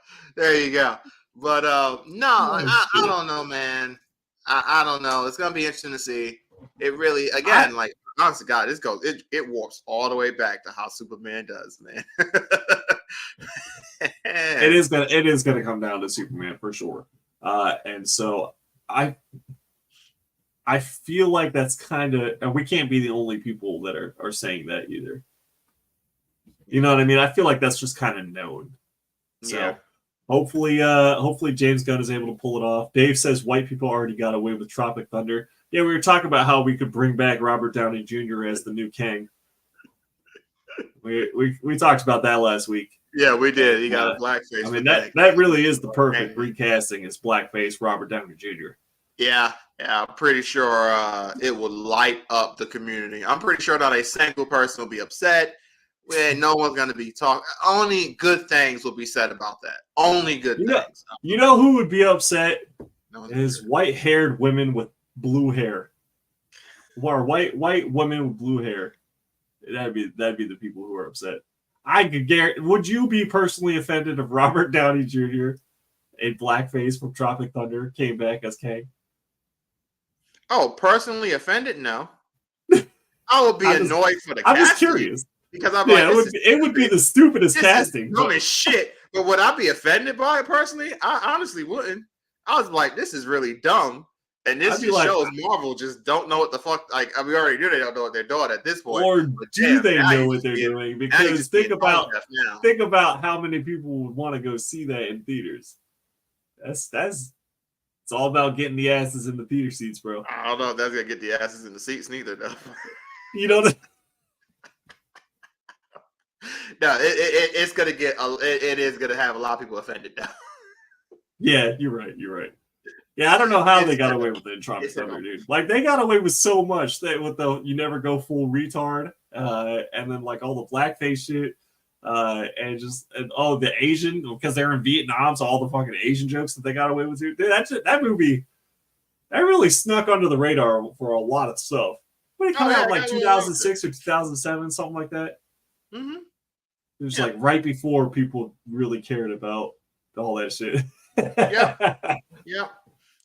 But no, I don't know, man. I don't know. It's gonna be interesting to see. It really, again, like, honest to God, it warps all the way back to how Superman does, man. It is gonna come down to Superman for sure. And so I feel like that's kind of, and we can't be the only people that are saying that either. You know what I mean? I feel like that's just kind of known. So hopefully James Gunn is able to pull it off. Dave says white people already got away with Tropic Thunder. Yeah, we were talking about how we could bring back Robert Downey Jr. as the new Kang. We talked about that last week. Yeah, we did. He got a blackface. I mean, that really is the perfect recasting, is blackface Robert Downey Jr. Yeah, I'm pretty sure it will light up the community. I'm pretty sure not a single person will be upset. No one's going to be talking. Only good things will be said about that. Only good things. You know who would be upset? Is white-haired women with blue hair. Or white women with blue hair. That'd be the people who are upset. I could guarantee. Would you be personally offended if Robert Downey Jr., a blackface from Tropic Thunder, came back as Kang? Oh, personally offended? No. I would be annoyed for the casting. I'm just curious. Because I'm like, it would be the stupidest casting. Dumb as shit. But would I be offended by it personally? I honestly wouldn't. I was like, this is really dumb. And this just shows Marvel just don't know what the fuck. Like, we already knew they don't know what they're doing at this point. Or do they know what they're doing? Because think about how many people would want to go see that in theaters. It's all about getting the asses in the theater seats, bro. I don't know if that's gonna get the asses in the seats neither, though. You know. No, it's gonna get. It is gonna have a lot of people offended now. Yeah, you're right. Yeah, I don't know how they got away with it in Tropic Thunder, dude. Like, they got away with so much that with the you never go full retard, and then like all the blackface shit, and the Asian, because they're in Vietnam, so all the fucking Asian jokes that they got away with, dude. That movie, that really snuck under the radar for a lot of stuff. When it came out like 2006 or 2007, something like that. Mm-hmm. It was like right before people really cared about all that shit. Yeah.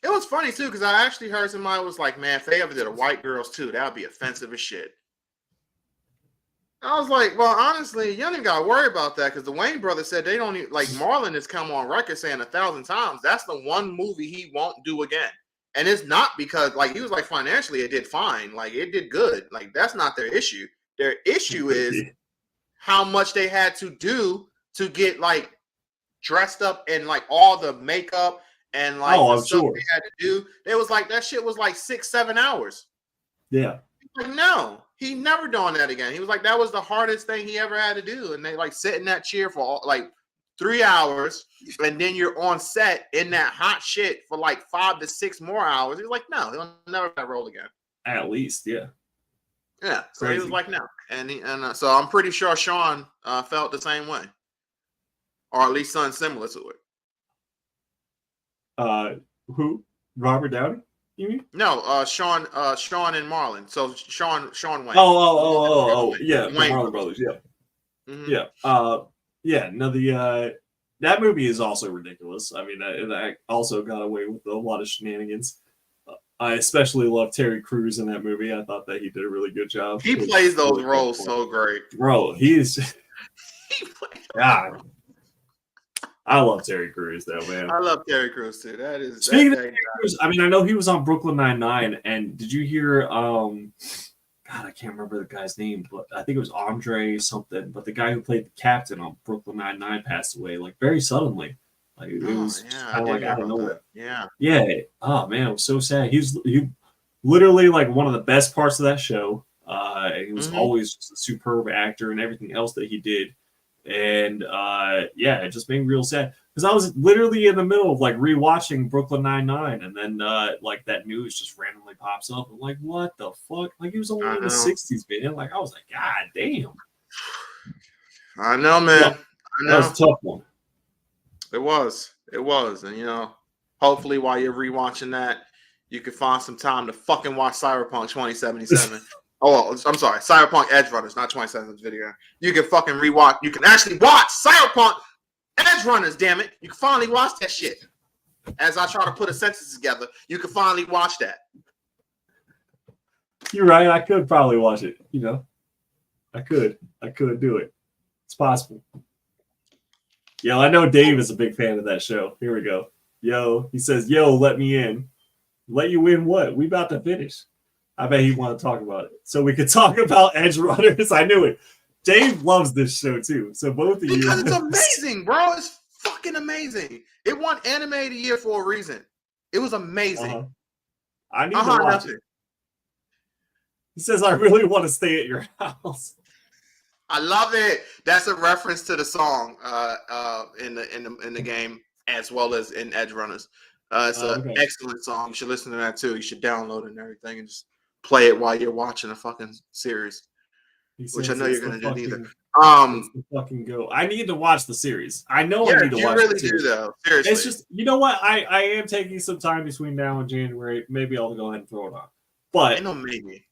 It was funny too, because I actually heard somebody was like, "Man, if they ever did a white girls too, that would be offensive as shit." I was like, "Well, honestly, you don't even gotta worry about that, because the Wayne brothers said they don't even, like, Marlon has come on record saying 1,000 times that's the one movie he won't do again." And it's not because, like, he was like, financially it did fine, like it did good, like that's not their issue. Their issue is how much they had to do to get like dressed up in like all the makeup and like Oh, the I'm stuff sure. they had to do. It was like that shit was like 6-7 hours. Yeah. Like, no, he never doing that again. He was like, that was the hardest thing he ever had to do. And they like sit in that chair for like 3 hours, and then you're on set in that hot shit for like 5 to 6 more hours. He was like, no, he'll never that role again. At least, yeah. Yeah. So Crazy. he was like, no. So I'm pretty sure Sean felt the same way. Or at least something similar to it. Who? Robert Downey? You mean? No, Sean and Marlon. So Sean Wayne. Oh, yeah, the Wayne Marlon Brothers, yeah. Mhm. Yeah. Yeah, no, that movie is also ridiculous. I mean, that also got away with a lot of shenanigans. I especially love Terry Crews in that movie. I thought that he did a really good job. He plays those roles so great. Bro, he's He plays God. I love Terry Crews though, man. I love Terry Crews too. That is Speaking of Terry Crews, I mean, I know he was on Brooklyn Nine-Nine, and did you hear God, I can't remember the guy's name, but I think it was Andre something. But the guy who played the captain on Brooklyn Nine-Nine passed away, like very suddenly. Like it was kind of like out of nowhere. Yeah. Oh man, it was so sad. He literally like one of the best parts of that show. He was always just a superb actor and everything else that he did. And it just made me real sad because I was literally in the middle of like rewatching Brooklyn Nine-Nine, and then like that news just randomly pops up. I'm like, what the fuck? Like he was only in the 60s, man. Like I was like, God damn. I know, man. Yeah, that was a tough one. It was, and hopefully while you're rewatching that, you can find some time to fucking watch Cyberpunk 2077. Oh, I'm sorry, Cyberpunk Edge Runners, not 27's video. You can fucking rewatch. You can actually watch Cyberpunk Edge Runners. Damn it, you can finally watch that shit. As I try to put a sentence together, you can finally watch that. You're right. I could probably watch it. I could do it. It's possible. Yo, I know Dave is a big fan of that show. Here we go. Yo, he says, "Yo, let me in." Let you in what? We about to finish. I bet he want to talk about it. So we could talk about Edge Runners. I knew it. Dave loves this show too. So both of you. Because it's amazing, bro. It's fucking amazing. It won Anime of the Year for a reason. It was amazing. I need to watch it. He says, "I really want to stay at your house." I love it. That's a reference to the song in the game as well as in Edge Runners. It's an excellent song. You should listen to that too. You should download it and everything and just play it while you're watching a fucking series, which I know you're gonna do neither. Fucking go! I need to watch the series. I know I need to watch. You really do though. Seriously, it's just what I am taking some time between now and January. Maybe I'll go ahead and throw it on. But I know maybe.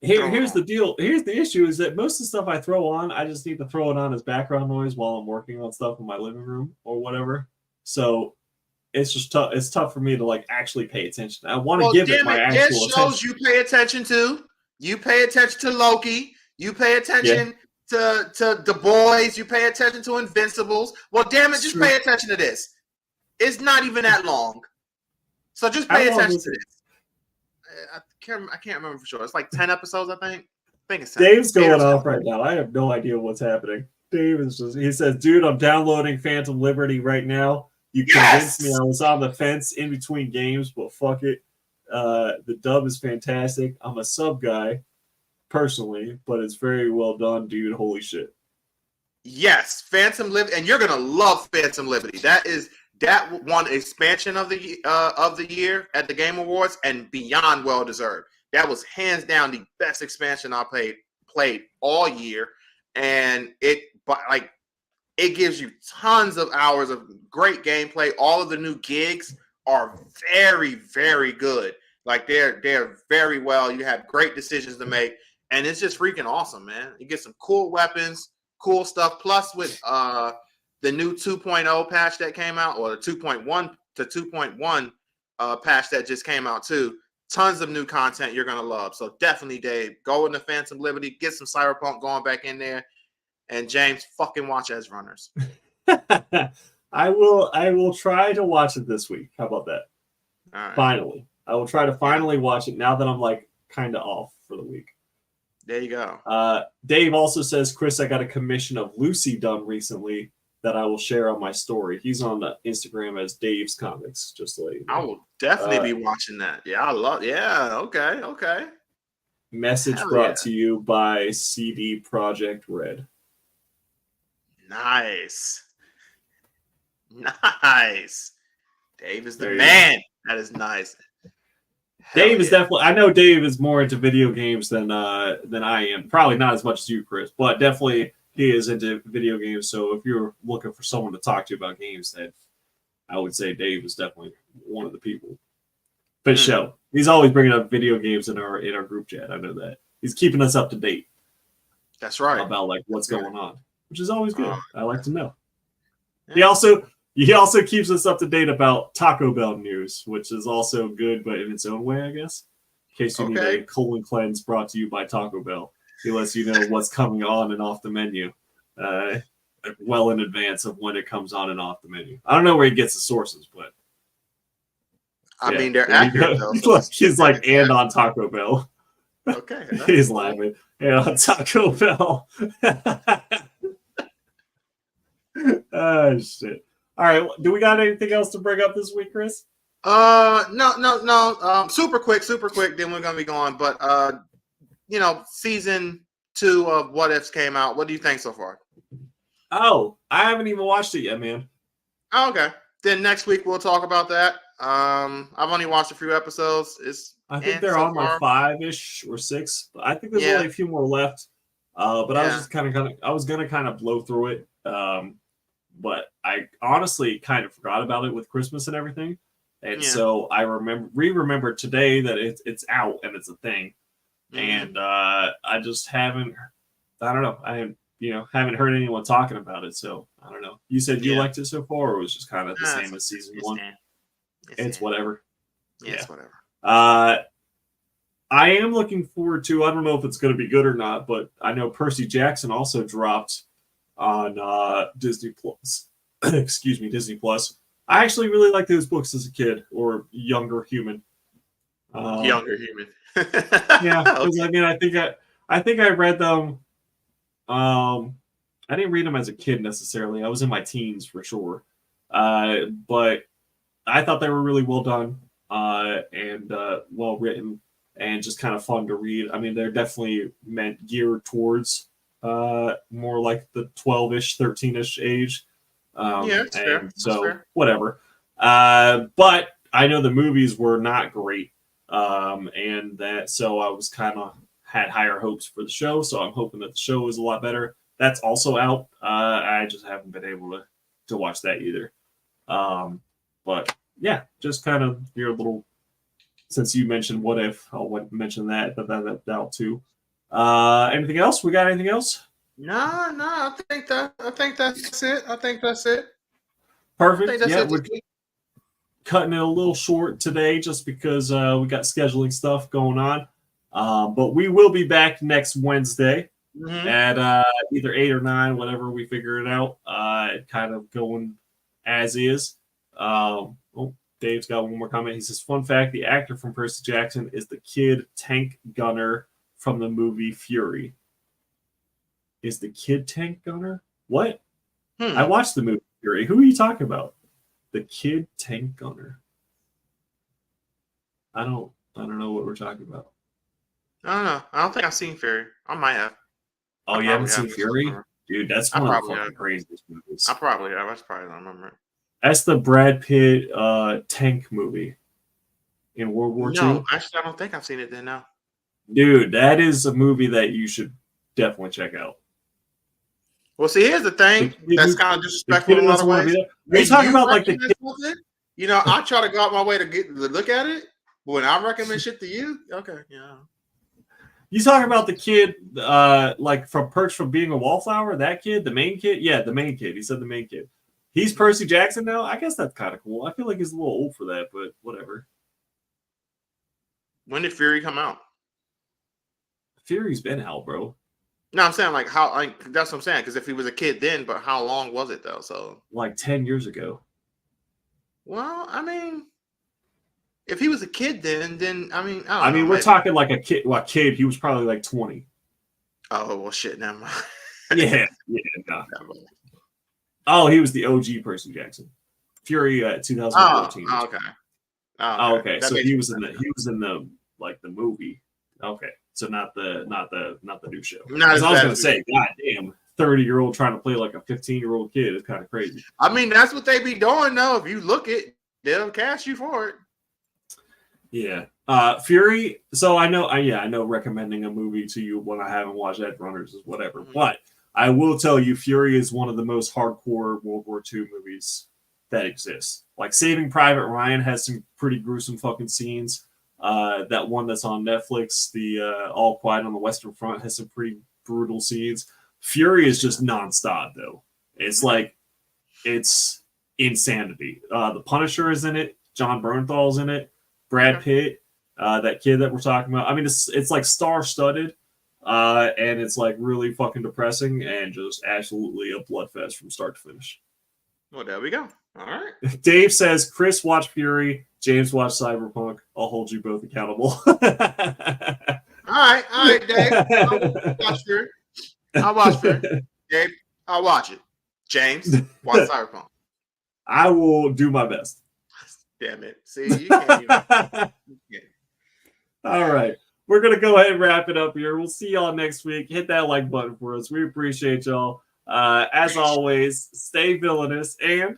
Here's the deal. Here's the issue: is that most of the stuff I throw on, I just need to throw it on as background noise while I'm working on stuff in my living room or whatever. So it's just tough. It's tough for me to like actually pay attention. I want to give it my actual attention. Shows you pay attention to. You pay attention to Loki. You pay attention to The Boys. You pay attention to Invincibles. Well, damn it, just pay attention to this. It's not even that long, so just pay attention to this. I can't remember for sure. It's like 10 episodes, I think. It's 10. Dave's going off right now. I have no idea what's happening. Dave is he says, "Dude, I'm downloading Phantom Liberty right now. You convinced me. I was on the fence in between games, but fuck it. The dub is fantastic. I'm a sub guy, personally, but it's very well done, dude. Holy shit." Yes, Phantom Liberty, and you're gonna love Phantom Liberty. That won expansion of the year at the Game Awards, and beyond well deserved. That was hands down the best expansion I played all year, and it gives you tons of hours of great gameplay. All of the new gigs are very, very good. Like they're very well. You have great decisions to make, and it's just freaking awesome, man. You get some cool weapons, cool stuff. Plus with the new 2.0 patch that came out, or the 2.1 to 2.1 patch that just came out too. Tons of new content you're gonna love. So definitely, Dave, go into Phantom Liberty, get some Cyberpunk going back in there, and James, fucking watch Edge Runners. I will try to watch it this week. How about that? All right. Finally, I will try to finally watch it now that I'm like kind of off for the week. There you go. Dave also says, "Chris, I got a commission of Lucy done recently. that I will share on my story. He's on the Instagram as Dave's Comics, just to let you know. I will definitely be watching that. Yeah, I love. Yeah, okay. Message Hell brought yeah. to you by CD Project Red. Nice. Dave is the There you man. That is nice. Dave is definitely. I know Dave is more into video games than I am. Probably not as much as you, Chris, but definitely he is into video games. So if you're looking for someone to talk to about games, then I would say Dave is definitely one of the people. For show, he's always bringing up video games in our group chat. I know that he's keeping us up to date. That's right. About like what's going on, which is always good. I like to know. Yeah. He also keeps us up to date about Taco Bell news, which is also good, but in its own way, I guess. In case you need a colon cleanse brought to you by Taco Bell, he lets you know what's coming on and off the menu, well in advance of when it comes on and off the menu. I don't know where he gets the sources, but I mean they're accurate though. He's like, and on Taco Bell. Okay, he's laughing. And on Taco Bell. Oh shit. All right, do we got anything else to bring up this week, Chris? No. Super quick. Then we're gonna be going. But season 2 of What Ifs came out. What do you think so far? Oh, I haven't even watched it yet, man. Oh, okay. Then next week we'll talk about that. I've only watched a few episodes. I think they're on like 5-ish or 6. I think there's only a few more left. But I was just I was gonna kind of blow through it. But I honestly kind of forgot about it with Christmas and everything. And so I remember today that it's out and it's a thing. And I just haven't, I don't know. I haven't heard anyone talking about it. So I don't know. You said you liked it so far, or it was just kind of the same as season 1? It's whatever. Yeah, it's whatever. I am looking forward to, I don't know if it's going to be good or not, but I know Percy Jackson also dropped on Disney Plus. Excuse me, Disney Plus. I actually really liked those books as a kid or younger human. Younger human. Yeah, because I mean, I think I read them. I didn't read them as a kid necessarily. I was in my teens for sure, but I thought they were really well done and well written and just kind of fun to read. I mean, they're definitely geared towards more like the 12-ish, 13-ish age. That's fair. So fair. Whatever. But I know the movies were not great. And that, so I was kind of had higher hopes for the show. So I'm hoping that the show is a lot better. That's also out. I just haven't been able to watch that either. But yeah, just kind of your little, since you mentioned What If, I'll mention that too. Anything else? We got anything else? No. I think that's it. Perfect. We're cutting it a little short today just because we got scheduling stuff going on. But we will be back next Wednesday at either 8 or 9, whatever we figure it out. Kind of going as is. Dave's got one more comment. He says, fun fact, the actor from Percy Jackson is the kid tank gunner from the movie Fury. Is the kid tank gunner? What? I watched the movie Fury. Who are you talking about? The kid tank gunner. I don't know what we're talking about. I don't know. I don't think I've seen Fury. I might have. Oh, you haven't seen Fury? Dude, that's one of the fucking craziest movies. I probably have. That's probably don't remember it. That's the Brad Pitt tank movie in World War II. No, actually, I don't think I've seen it then, no. Dude, that is a movie that you should definitely check out. Well, see, here's the thing that's kind of disrespectful in a lot of ways. Are you talking about like the kid? I try to go out my way to look at it, but when I recommend shit to you, okay, yeah. You talking about the kid like from Perks from Being a Wallflower? That kid, the main kid? Yeah, the main kid. He said the main kid. He's Percy Jackson now? I guess that's kind of cool. I feel like he's a little old for that, but whatever. When did Fury come out? Fury's been out, bro. No, I'm saying that's what I'm saying. Because if he was a kid then, but how long was it though? So like 10 years ago. Well, I mean, if he was a kid then I mean, I mean, we're talking like a kid. Well, kid, he was probably like 20. Oh well, shit. Never mind. Yeah. Nah. Oh, he was the OG Percy Jackson. Fury 2014. Oh, okay. Oh, okay. So That he makes was in the like the movie. Okay. So not the new show. not as I was bad gonna as say, God damn, 30-year-old trying to play like a 15-year-old kid is kind of crazy. I mean, that's what they be doing though. If you look it, they'll cast you for it. Yeah. Fury. So I know recommending a movie to you when I haven't watched Edge Runners is whatever. Mhm. But I will tell you, Fury is one of the most hardcore World War II movies that exists. Like Saving Private Ryan has some pretty gruesome fucking scenes. That one that's on Netflix, the All Quiet on the Western Front, has some pretty brutal scenes. Fury is just nonstop though. It's like it's insanity. The Punisher is in it. John Bernthal's in it. Brad Pitt, that kid that we're talking about. I mean, it's like star-studded, and it's like really fucking depressing and just absolutely a bloodfest from start to finish. Well, there we go. All right. Dave says, Chris, watch Fury. James, watch Cyberpunk. I'll hold you both accountable. All right, Dave. I'll watch Fury. I'll watch Fury. Dave, I'll watch it. James, watch Cyberpunk. I will do my best. Damn it. See, you can't even. All right. We're going to go ahead and wrap it up here. We'll see y'all next week. Hit that like button for us. We appreciate y'all. As always, stay villainous and